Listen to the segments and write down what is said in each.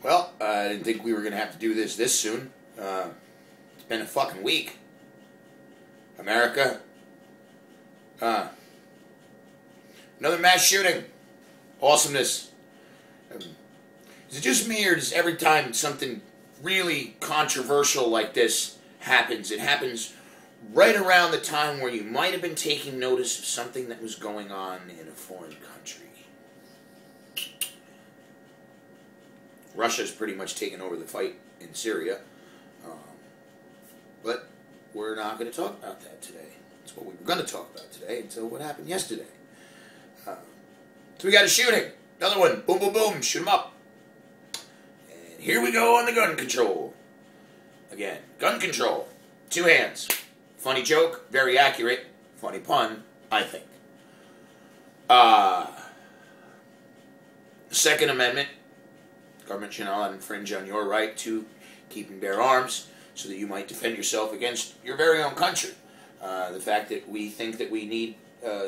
Well, I didn't think we were going to have to do this soon. It's been a fucking week. America. Another mass shooting. Awesomeness. Is it just me, or does every time something really controversial like this happens, it happens right around the time where you might have been taking notice of something that was going on in a foreign country? Russia's pretty much taken over the fight in Syria. But we're not going to talk about that today. That's what we were going to talk about today until what happened yesterday. So we got a shooting. Another one. Boom, boom, boom. Shoot 'em up. And here we go on the gun control. Again, gun control. 2 hands. Funny joke. Very accurate. Funny pun, I think. Second Amendment. Government shall not infringe on your right to keep and bear arms so that you might defend yourself against your very own country. The fact that we think that we need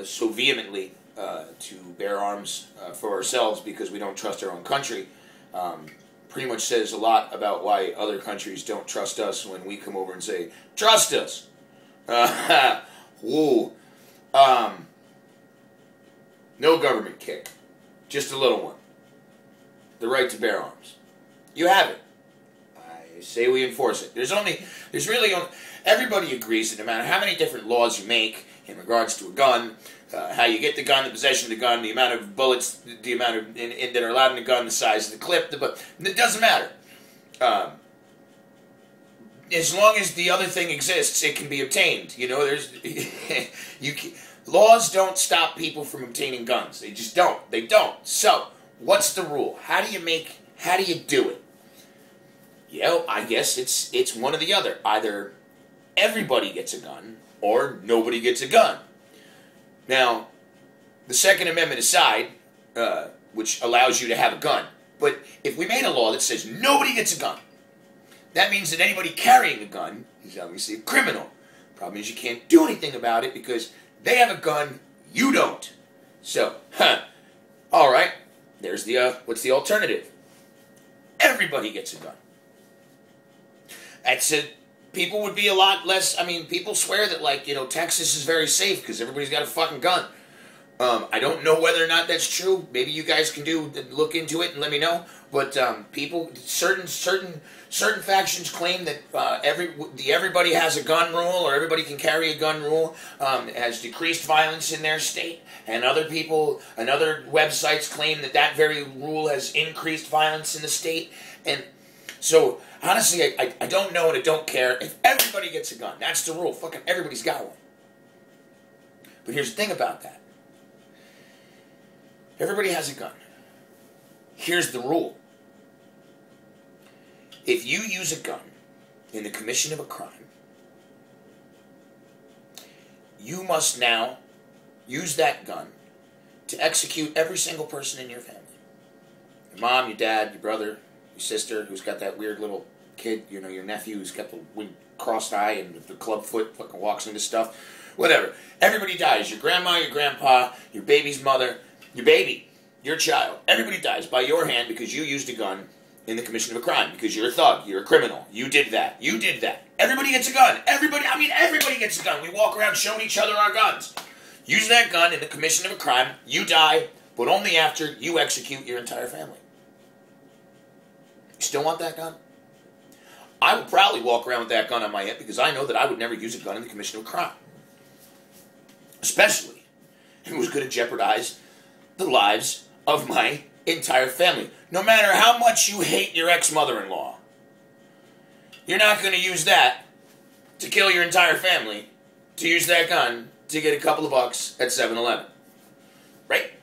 so vehemently to bear arms for ourselves because we don't trust our own country pretty much says a lot about why other countries don't trust us when we come over and say, trust us. Whoa. No government kick. Just a little one. The right to bear arms. You have it. I say we enforce it. Everybody agrees that no matter how many different laws you make in regards to a gun, how you get the gun, the possession of the gun, the amount of bullets, the amount of that are allowed in the gun, the size of the clip, it doesn't matter. As long as the other thing exists, it can be obtained. You know, laws don't stop people from obtaining guns. They just don't. They don't. So, what's the rule? How do you do it? I guess it's one or the other. Either everybody gets a gun, or nobody gets a gun. Now, the Second Amendment aside, which allows you to have a gun, but if we made a law that says nobody gets a gun, that means that anybody carrying a gun is obviously a criminal. Problem is you can't do anything about it because they have a gun, you don't. So, all right, there's the, what's the alternative? Everybody gets a gun. That's it. People would be a lot less, people swear that, Texas is very safe because everybody's got a fucking gun. I don't know whether or not that's true. Maybe you guys can look into it and let me know. But certain factions claim that everybody has a gun rule, or everybody can carry a gun rule, has decreased violence in their state. And other websites claim that very rule has increased violence in the state. And so, honestly, I don't know and I don't care. If everybody gets a gun, that's the rule. Fucking everybody's got one. But here's the thing about that. Everybody has a gun. Here's the rule. If you use a gun in the commission of a crime, you must now use that gun to execute every single person in your family. Your mom, your dad, your brother, your sister, who's got that weird little kid, your nephew who's got the crossed eye and the club foot, fucking walks into stuff. Whatever. Everybody dies. Your grandma, your grandpa, your baby's mother, your baby, your child. Everybody dies by your hand because you used a gun in the commission of a crime. Because you're a thug. You're a criminal. You did that. You did that. Everybody gets a gun. Everybody gets a gun. We walk around showing each other our guns. Use that gun in the commission of a crime. You die, but only after you execute your entire family. You still want that gun? I would proudly walk around with that gun on my hip because I know that I would never use a gun in the commission of a crime. Especially if it was going to jeopardize the lives of my entire family. No matter how much you hate your ex-mother-in-law, you're not going to use that to kill your entire family, to use that gun to get a couple of bucks at 7-Eleven. Right?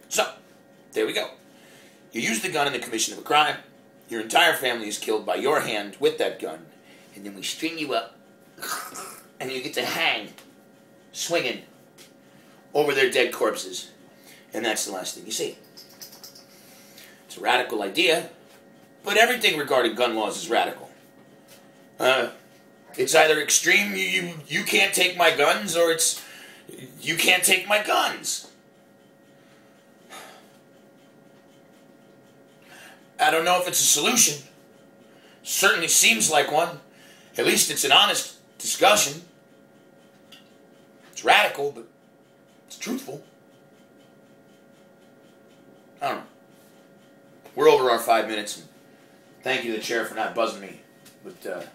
So, there we go. You use the gun in the commission of a crime, your entire family is killed by your hand with that gun, and then we string you up, and you get to hang, swinging over their dead corpses. And that's the last thing you see. It's a radical idea, but everything regarding gun laws is radical. It's either extreme, you can't take my guns, or it's you can't take my guns. I don't know if it's a solution. Certainly seems like one. At least it's an honest discussion. It's radical, but it's truthful. I don't know. We're over our 5 minutes. And thank you to the chair for not buzzing me. But,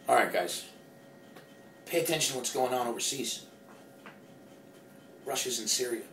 all right, guys. Pay attention to what's going on overseas. Russia's in Syria.